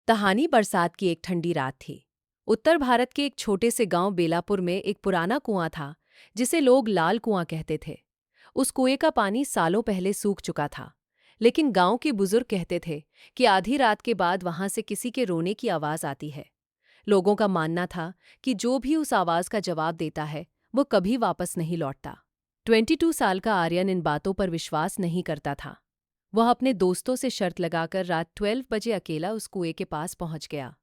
कहानी बरसात की एक ठंडी रात थी। उत्तर भारत के एक छोटे से गांव बेलापुर में एक पुराना कुआं था जिसे लोग लाल कुआं कहते थे। उस कुएं का पानी सालों पहले सूख चुका था, लेकिन गांव के बुजुर्ग कहते थे कि आधी रात के बाद वहां से किसी के रोने की आवाज आती है। लोगों का मानना था कि जो भी उस आवाज का जवाब देता है वो कभी वापस नहीं लौटता। 22 साल का आर्यन इन बातों पर विश्वास नहीं करता था। वह अपने दोस्तों से शर्त लगाकर रात 12 बजे अकेला उस कुएं के पास पहुंच गया।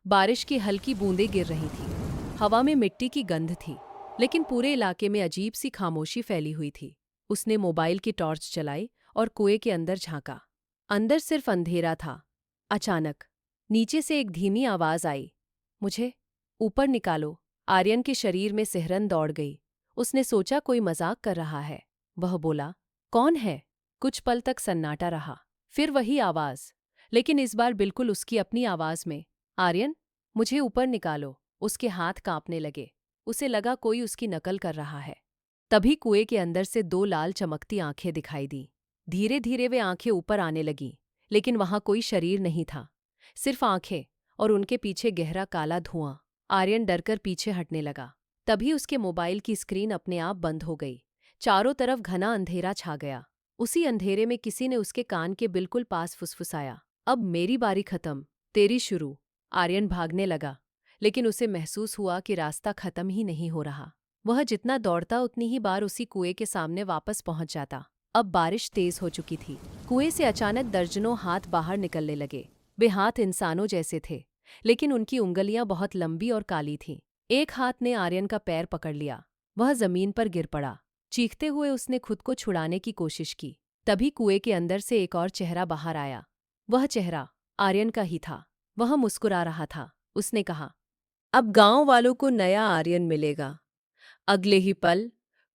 बारिश की हल्की बूंदें गिर रही थीं। हवा में मिट्टी की गंध थी, लेकिन पूरे इलाके में अजीब सी खामोशी फैली हुई थी। उसने मोबाइल की टॉर्च चलाई और कुएं के अंदर झांका। अंदर सिर्फ अंधेरा था। अचानक नीचे से एक धीमी आवाज आई, मुझे ऊपर निकालो। आर्यन के शरीर में सिहरन दौड़ गई। उसने सोचा कोई मजाक कर रहा है। वह बोला, कौन है? कुछ पल तक सन्नाटा रहा। फिर वही आवाज, लेकिन इस बार बिल्कुल उसकी अपनी आवाज में, आर्यन, मुझे ऊपर निकालो। उसके हाथ कांपने लगे। उसे लगा कोई उसकी नकल कर रहा है। तभी कुएं के अंदर से दो लाल चमकती आंखें दिखाई दी। धीरे धीरे वे आंखें ऊपर आने लगीं, लेकिन वहां कोई शरीर नहीं था, सिर्फ आंखें, और उनके पीछे गहरा काला धुआं। आर्यन डरकर पीछे हटने लगा। तभी उसके मोबाइल की स्क्रीन अपने आप बंद हो गई। चारों तरफ घना अंधेरा छा गया। उसी अंधेरे में किसी ने उसके कान के बिल्कुल पास फुसफुसाया, अब मेरी बारी खत्म, तेरी शुरू। आर्यन भागने लगा, लेकिन उसे महसूस हुआ कि रास्ता खत्म ही नहीं हो रहा। वह जितना दौड़ता उतनी ही बार उसी कुएं के सामने वापस पहुंच जाता। अब बारिश तेज हो चुकी थी। कुएं से अचानक दर्जनों हाथ बाहर निकलने लगे। वे हाथ इंसानों जैसे थे, लेकिन उनकी उंगलियां बहुत लंबी और काली थीं। एक हाथ ने आर्यन का पैर पकड़ लिया। वह जमीन पर गिर पड़ा। चीखते हुए उसने खुद को छुड़ाने की कोशिश की। तभी कुएं के अंदर से एक और चेहरा बाहर आया। वह चेहरा आर्यन का ही था। वह मुस्कुरा रहा था। उसने कहा, अब गांव वालों को नया आर्यन मिलेगा। अगले ही पल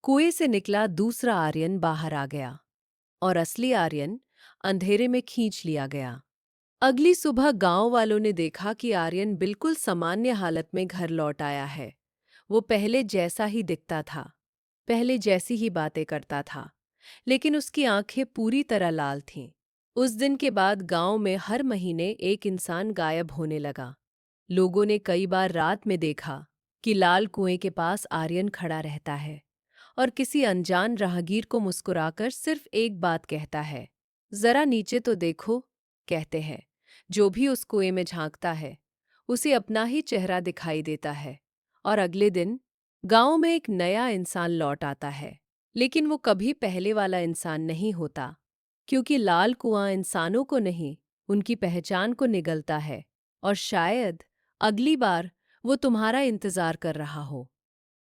कुएं से निकला दूसरा आर्यन बाहर आ गया, और असली आर्यन अंधेरे में खींच लिया गया। अगली सुबह गांव वालों ने देखा कि आर्यन बिल्कुल सामान्य हालत में घर लौट आया है। वो पहले जैसा ही दिखता था, पहले जैसी ही बातें करता था, लेकिन उसकी आंखें पूरी तरह लाल थीं। उस दिन के बाद गांव में हर महीने एक इंसान गायब होने लगा। लोगों ने कई बार रात में देखा कि लाल कुएं के पास आर्यन खड़ा रहता है और किसी अनजान राहगीर को मुस्कुराकर सिर्फ एक बात कहता है, जरा नीचे तो देखो। कहते हैं, जो भी उस कुएं में झांकता है उसे अपना ही चेहरा दिखाई देता है। और अगले दिन गांव में एक नया इंसान लौट आता है, लेकिन वो कभी पहले वाला इंसान नहीं होता, क्योंकि लाल कुआं इंसानों को नहीं, उनकी पहचान को निगलता है। और शायद अगली बार वो तुम्हारा इंतजार कर रहा हो।